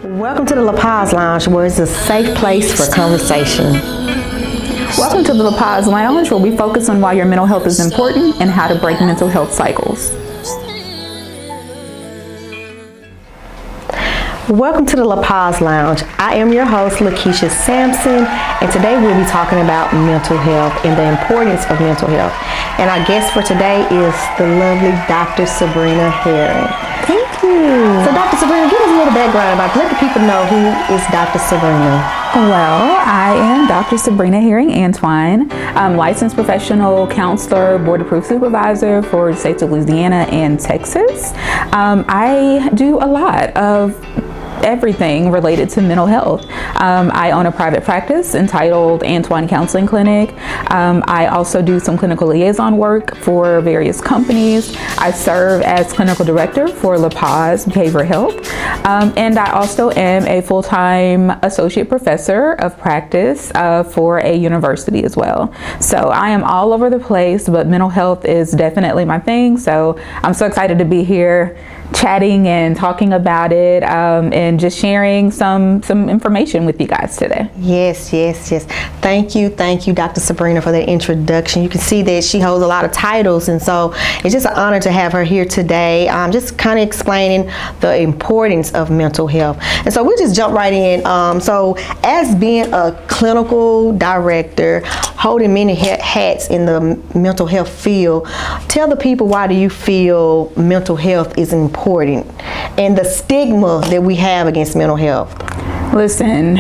Welcome to the La Paz Lounge, where it's a safe place for conversation. Welcome to the La Paz Lounge, where we focus on why your mental health is important and how to break mental health cycles. Welcome to the La Paz Lounge. I am your host, Lakeisha Sampson, and today we'll be talking about mental health and the importance of mental health. And our guest for today is the lovely Dr.Sabryna Herring. Thank you. So Dr. Sabryna, give us a little background about, let the people know who is Dr. Sabryna. Well, I am Dr. Sabryna Herring Antwine. I'm licensed professional counselor, board approved supervisor for the states of Louisiana and Texas. I do a lot of everything related to mental health. I own a private practice entitled Antwine Counseling Clinic. I also do some clinical liaison work for various companies. I serve as clinical director for La Paz Behavioral Health. And I also am a full-time associate professor of practice for a university as well. So I am all over the place, but mental health is definitely my thing. So I'm so excited to be here chatting and talking about it and just sharing some information with you guys today. Yes. Thank you, Dr. Sabryna, for that introduction. You can see that she holds a lot of titles, and so it's just an honor to have her here today, just kind of explaining the importance of mental health. And so we'll just jump right in. So as being a clinical director, holding many hats in the mental health field, tell the people, why do you feel mental health is important and the stigma that we have against mental health? Listen,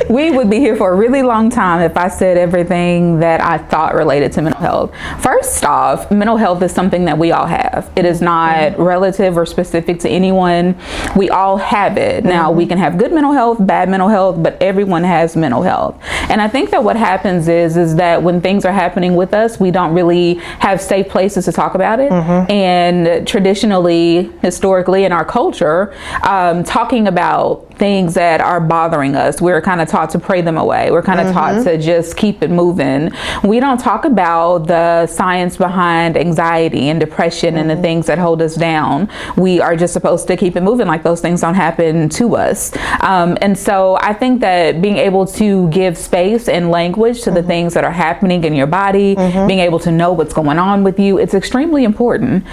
we would be here for a really long time if I said everything that I thought related to mental health. First off, mental health is something that we all have. It is not relative or specific to anyone. We all have it. Now, we can have good mental health, bad mental health, but everyone has mental health. And I think that what happens is that when things are happening with us, we don't really have safe places to talk about it. And traditionally, historically, in our culture, talking about things that are bothering us, we're kind of taught to pray them away. We're kind of taught to just keep it moving. We don't talk about the science behind anxiety and depression and the things that hold us down. We are just supposed to keep it moving like those things don't happen to us. And so I think that being able to give space and language to the things that are happening in your body, being able to know what's going on with you, it's extremely important.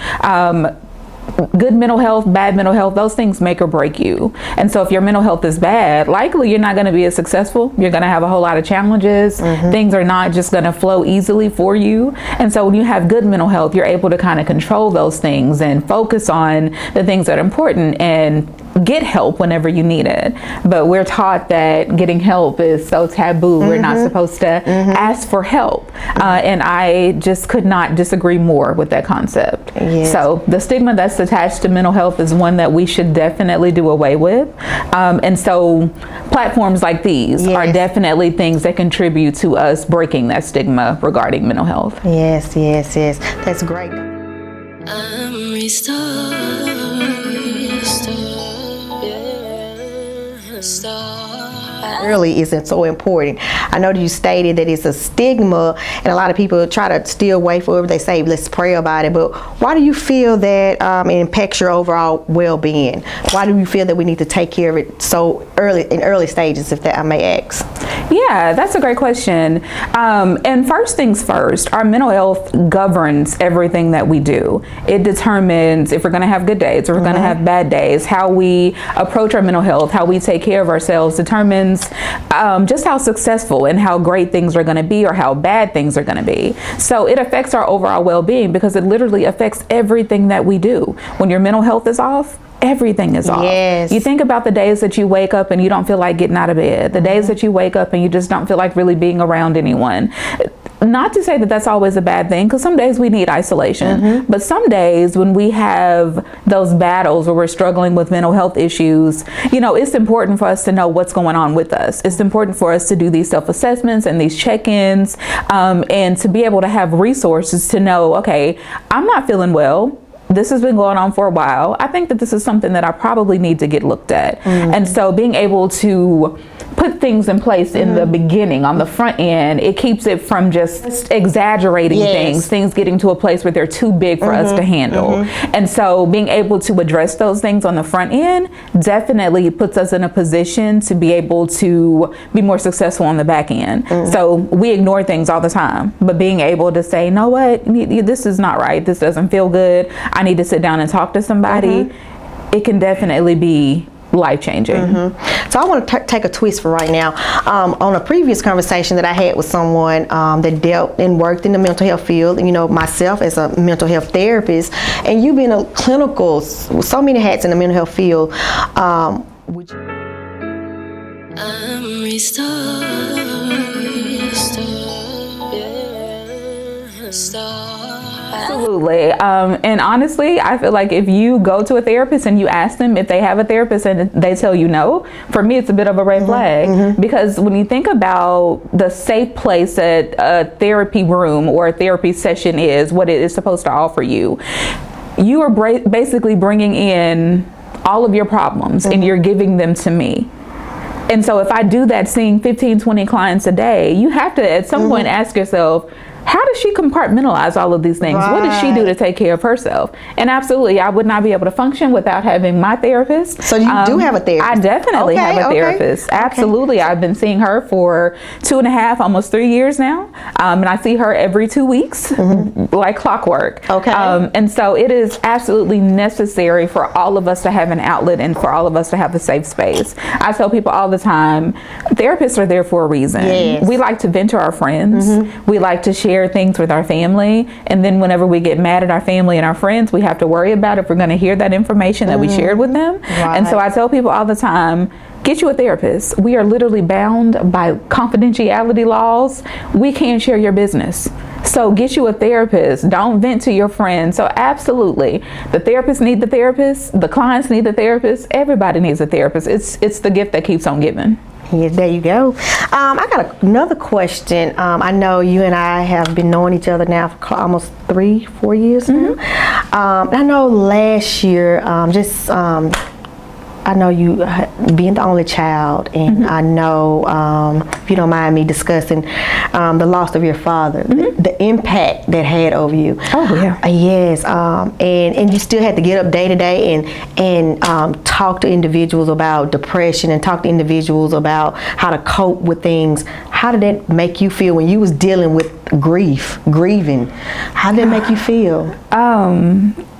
Good mental health, bad mental health, those things make or break you. And so if your mental health is bad, likely you're not going to be as successful. You're going to have a whole lot of challenges. Things are not just going to flow easily for you. And so when you have good mental health, you're able to kind of control those things and focus on the things that are important and get help whenever you need it. But we're taught that getting help is so taboo. We're not supposed to ask for help. And I just could not disagree more with that concept. So the stigma that's attached to mental health is one that we should definitely do away with. And so platforms like these are definitely things that contribute to us breaking that stigma regarding mental health. Yes. That's great. I'm restored. Early isn't so important. I know that you stated that it's a stigma, and a lot of people try to steer away from it. They say, let's pray about it. But why do you feel that it impacts your overall well-being? Why do you feel that we need to take care of it so early stages, if that I may ask? Yeah, that's a great question. And first things first, our mental health governs everything that we do. It determines if we're going to have good days, if we're going to have bad days. How we approach our mental health, how we take care of ourselves determines just how successful and how great things are going to be or how bad things are going to be. So it affects our overall well-being because it literally affects everything that we do. When your mental health is off, everything is off. You think about the days that you wake up and you don't feel like getting out of bed, the days that you wake up and you just don't feel like really being around anyone. Not to say that that's always a bad thing, because some days we need isolation, but some days when we have those battles where we're struggling with mental health issues, it's important for us to know what's going on with us. It's important for us to do these self-assessments and these check-ins, and to be able to have resources to know, okay, I'm not feeling well. This has been going on for a while. I think that this is something that I probably need to get looked at. And so being able to put things in place in the beginning, on the front end, it keeps it from just exaggerating things getting to a place where they're too big for us to handle. And so being able to address those things on the front end definitely puts us in a position to be able to be more successful on the back end. So we ignore things all the time, but being able to say, you know what, this is not right, this doesn't feel good, I need to sit down and talk to somebody, it can definitely be life-changing. So I want to take a twist for right now. On a previous conversation that I had with someone that dealt and worked in the mental health field, you know, myself as a mental health therapist, and you being a clinical, with so many hats in the mental health field, would you... I'm restored. Absolutely. And honestly, I feel like if you go to a therapist and you ask them if they have a therapist and they tell you no, for me, it's a bit of a red flag. Because when you think about the safe place that a therapy room or a therapy session is, what it is supposed to offer you, you are basically bringing in all of your problems and you're giving them to me. And so if I do that, seeing 15, 20 clients a day, you have to at some point ask yourself, how does she compartmentalize all of these things? What does she do to take care of herself? And absolutely, I would not be able to function without having my therapist. So you do have a therapist? I definitely have a therapist. Absolutely. I've been seeing her for 2.5, almost 3 years now. And I see her every 2 weeks, like clockwork. And so it is absolutely necessary for all of us to have an outlet and for all of us to have a safe space. I tell people all the time, therapists are there for a reason. We like to vent to our friends. We like to share things with our family, and then whenever we get mad at our family and our friends, we have to worry about if we're going to hear that information that we shared with them. And so I tell people all the time, get you a therapist. We are literally bound by confidentiality laws. We can't share your business. So get you a therapist. Don't vent to your friends. So absolutely, the therapists need the therapist, the clients need the therapist, everybody needs a therapist. It's the gift that keeps on giving. Yes, there you go. I got another question. I know you and I have been knowing each other now for almost 3-4 years now. I know last year, I know you being the only child, and I know, if you don't mind me discussing the loss of your father, the impact that had over you. Yes, and you still had to get up day to day and talk to individuals about depression and talk to individuals about how to cope with things. How did that make you feel when you was dealing with grieving? How did it make you feel?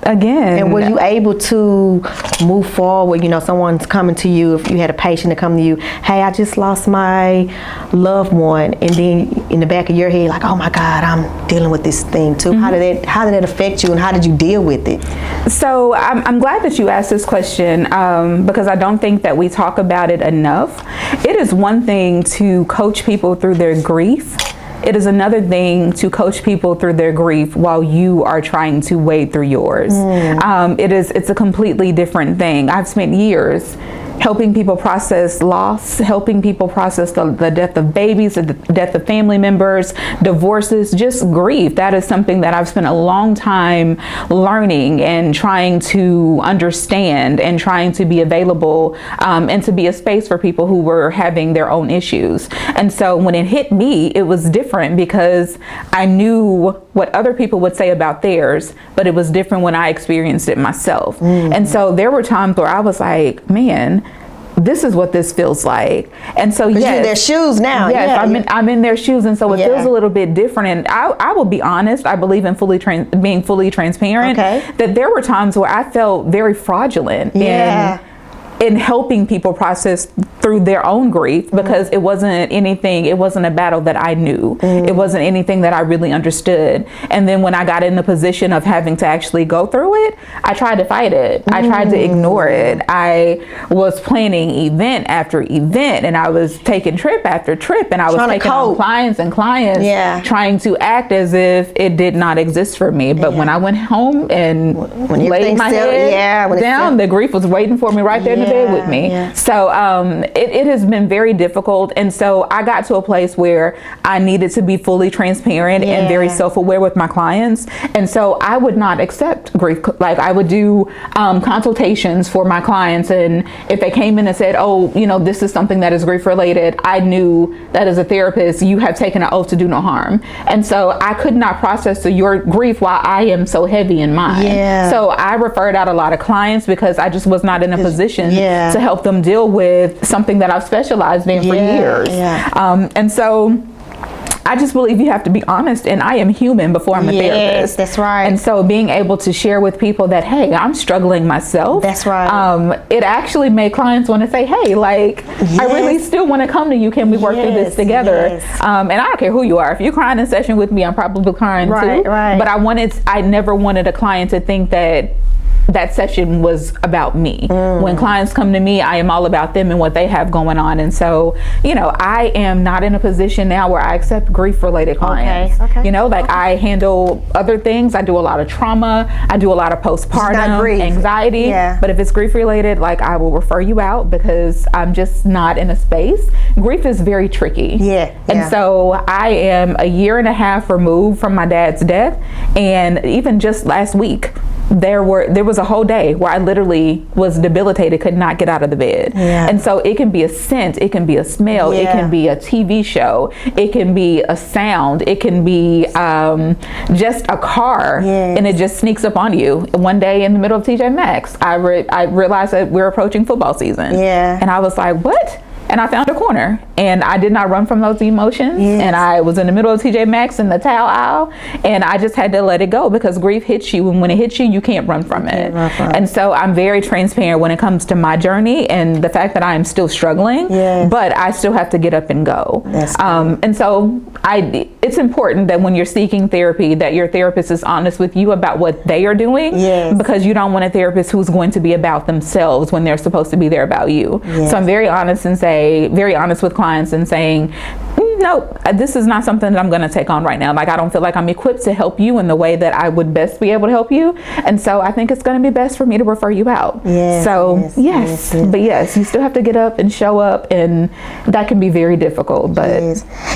Again, and were you able to move forward? You know, someone's coming to you, if you had a patient to come to you, hey, I just lost my loved one, and then in the back of your head, like, oh my God, I'm dealing with this thing too. How did that affect you, and how did you deal with it? So I'm glad that you asked this question, because I don't think that we talk about it enough. It is one thing to coach people through their grief. It is another thing to coach people through their grief while you are trying to wade through yours. It's a completely different thing. I've spent years helping people process loss, helping people process the death of babies, the death of family members, divorces, just grief. That is something that I've spent a long time learning and trying to understand and trying to be available and to be a space for people who were having their own issues. And so when it hit me, it was different because I knew what other people would say about theirs, but it was different when I experienced it myself. And so there were times where I was like, man, this is what this feels like. And so yes, you're in their shoes now. Yes, I'm in their shoes, and so it feels a little bit different. And I will be honest, I believe in being fully transparent, that there were times where I felt very fraudulent in helping people process through their own grief, because it wasn't a battle that I knew. It wasn't anything that I really understood. And then when I got in the position of having to actually go through it, I tried to fight it. I tried to ignore it. I was planning event after event, and I was taking trip after trip, and I was taking on clients and clients, trying to act as if it did not exist for me. But when I went home and laid my head down, the grief was waiting for me right there in the bed with me. Yeah. So it has been very difficult. And so I got to a place where I needed to be fully transparent and very self-aware with my clients. And so I would not accept grief. Like I would do consultations for my clients. And if they came in and said, oh, you know, this is something that is grief related, I knew that as a therapist, you have taken an oath to do no harm. And so I could not process your grief while I am so heavy in mine. Yeah. So I referred out a lot of clients because I just was not in a position to help them deal with something that I've specialized in for years. And so I just believe you have to be honest, and I am human before I'm a therapist. That's right. And so being able to share with people that, hey, I'm struggling myself. That's right. It actually made clients want to say, hey, like, I really still want to come to you. Can we work through this together? And I don't care who you are. If you're crying in session with me, I'm probably crying too. Right. But I never wanted a client to think that session was about me. When clients come to me, I am all about them and what they have going on. And so, you know, I am not in a position now where I accept grief related clients. You know, like I handle other things. I do a lot of trauma. I do a lot of postpartum anxiety. But if it's grief related, like I will refer you out because I'm just not in a space. Grief is very tricky. And so I am a year and a half removed from my dad's death. And even just last week, there was a whole day where I literally was debilitated, could not get out of the bed. And so it can be a scent, it can be a smell, it can be a TV show, it can be a sound, it can be just a car, and it just sneaks up on you. One day in the middle of TJ Maxx, I realized that we're approaching football season. And I was like, what? And I found a corner, and I did not run from those emotions. And I was in the middle of TJ Maxx in the towel aisle, and I just had to let it go because grief hits you, and when it hits you, you can't run from it. And so I'm very transparent when it comes to my journey and the fact that I am still struggling, but I still have to get up and go. And so it's important that when you're seeking therapy, that your therapist is honest with you about what they are doing, because you don't want a therapist who's going to be about themselves when they're supposed to be there about you. So I'm very honest and very honest with clients and saying, no, this is not something that I'm going to take on right now. Like, I don't feel like I'm equipped to help you in the way that I would best be able to help you. And so I think it's going to be best for me to refer you out. But yes, you still have to get up and show up, and that can be very difficult. But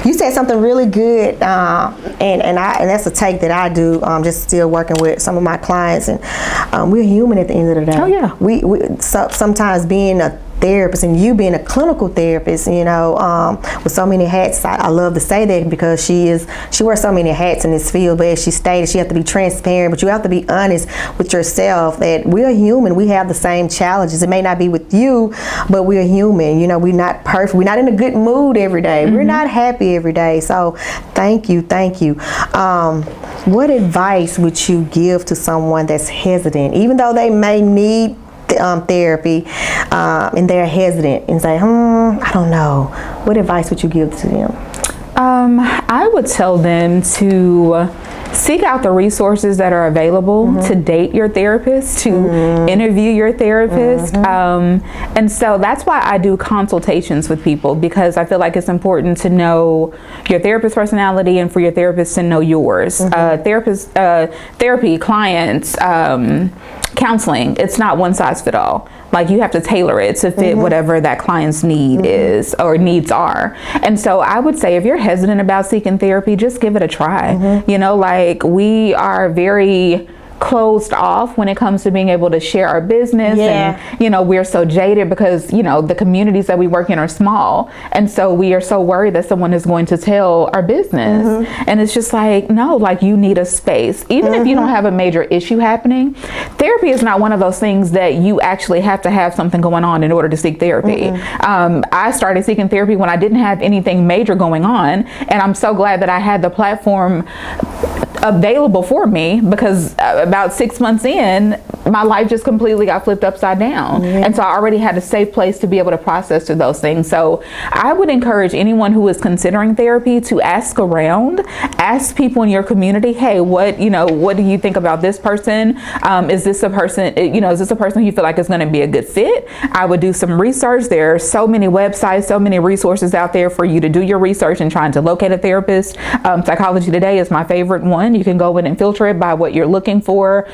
you said something really good, and that's a take that I do. Just still working with some of my clients, and we're human at the end of the day. We sometimes being a therapist, and you being a clinical therapist, you know, with so many hats. I love to say that because she wears so many hats in this field, but as she stated, she has to be transparent, but you have to be honest with yourself that we're human. We have the same challenges. It may not be with you, but we're human. You know, we're not perfect. We're not in a good mood every day. We're not happy every day. So thank you. What advice would you give to someone that's hesitant, even though they may need therapy, and they're hesitant and say, I don't know. What advice would you give to them? I would tell them to seek out the resources that are available to date your therapist, to interview your therapist. And so that's why I do consultations with people, because I feel like it's important to know your therapist's personality and for your therapist to know yours. Therapy, clients, counseling, it's not one size fit all. Like, you have to tailor it to fit whatever that client's need is or needs are. And so I would say if you're hesitant about seeking therapy, just give it a try. You know, like, we are very closed off when it comes to being able to share our business. And, you know, we're so jaded because, you know, the communities that we work in are small. And so we are so worried that someone is going to tell our business. And it's just like, no, like, you need a space. Even if you don't have a major issue happening, therapy is not one of those things that you actually have to have something going on in order to seek therapy. I started seeking therapy when I didn't have anything major going on. And I'm so glad that I had the platform available for me, because about 6 months in, my life just completely got flipped upside down. And so I already had a safe place to be able to process through those things. So I would encourage anyone who is considering therapy to ask around, ask people in your community, hey, what do you think about this person? Is this a person you feel like is going to be a good fit? I would do some research. There are so many websites, so many resources out there for you to do your research and trying to locate a therapist. Psychology Today is my favorite one. You can go in and filter it by what you're looking for.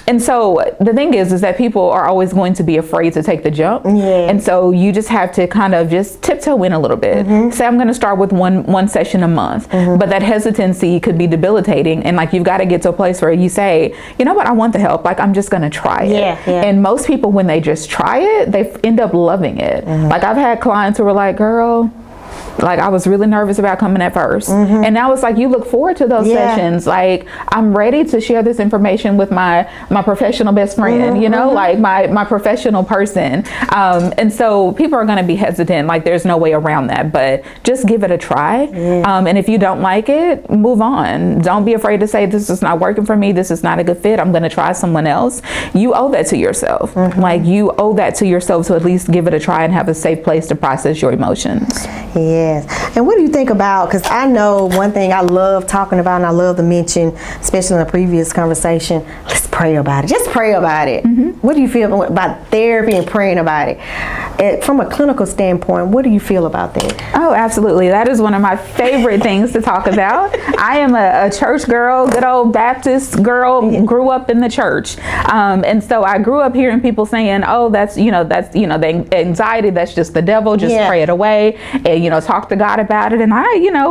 And And so the thing is that people are always going to be afraid to take the jump. Yeah. And so you just have to kind of just tiptoe in a little bit. Say I'm going to start with one session a month, but that hesitancy could be debilitating. And like, you've got to get to a place where you say, you know what, I want the help. Like, I'm just going to try it. Yeah. And most people, when they just try it, they end up loving it. Like, I've had clients who were like, girl, like, I was really nervous about coming at first. And now it's like, you look forward to those sessions. Like, I'm ready to share this information with my professional best friend, you know, like my professional person. And so people are going to be hesitant. Like, there's no way around that, but just give it a try. And if you don't like it, move on. Don't be afraid to say, this is not working for me. This is not a good fit. I'm going to try someone else. You owe that to yourself. Like, you owe that to yourself to at least give it a try and have a safe place to process your emotions. Yes. And what do you think about, because I know one thing I love talking about and I love to mention, especially in a previous conversation, let's pray about it. Just pray about it. What do you feel about therapy and praying about it? From a clinical standpoint, what do you feel about that? Oh, absolutely. That is one of my favorite things to talk about. I am a church girl, good old Baptist girl, grew up in the church. And so I grew up hearing people saying, oh, that's the anxiety, that's just the devil, just pray it away, and, talk to God about it. And I,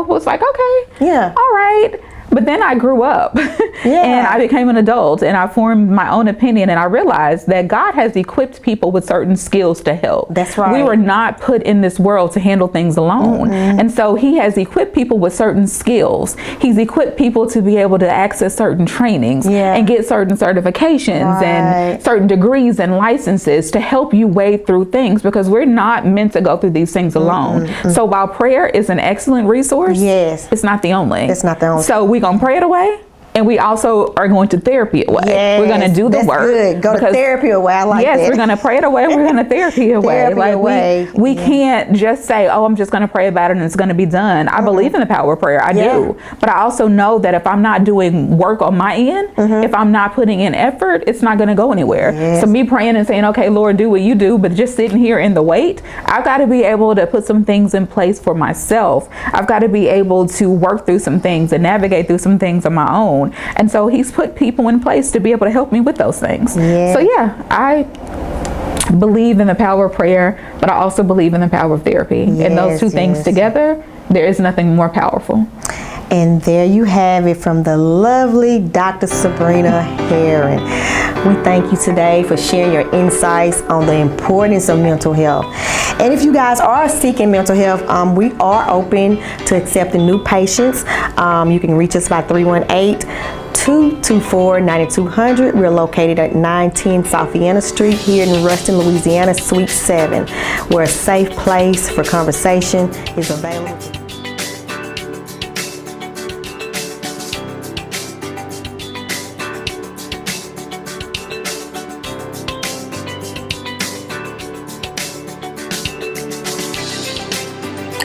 was like, okay, all right. But then I grew up and I became an adult and I formed my own opinion, and I realized that God has equipped people with certain skills to help. That's right. We were not put in this world to handle things alone. And so he has equipped people with certain skills. He's equipped people to be able to access certain trainings and get certain certifications and certain degrees and licenses to help you wade through things, because we're not meant to go through these things alone. So while prayer is an excellent resource, it's not the only. It's not the only. So we're going to pray it away. And we also are going to therapy it away. We're going to do the work. Good. Go to therapy away. I like that. Yes, we're going to pray it away. We're going to therapy away. We can't just say, oh, I'm just going to pray about it and it's going to be done. I believe in the power of prayer. I do. But I also know that if I'm not doing work on my end, if I'm not putting in effort, it's not going to go anywhere. So me praying and saying, okay, Lord, do what you do, but just sitting here in the wait, I've got to be able to put some things in place for myself. I've got to be able to work through some things and navigate through some things on my own. And so he's put people in place to be able to help me with those things. So I believe in the power of prayer, but I also believe in the power of therapy. And those two things together, there is nothing more powerful. And there you have it from the lovely Dr. Sabryna Herring. We thank you today for sharing your insights on the importance of mental health. And if you guys are seeking mental health, we are open to accepting new patients. You can reach us by 318-224-9200. We're located at 910 South Vienna Street here in Ruston, Louisiana, Suite 7, where a safe place for conversation is available.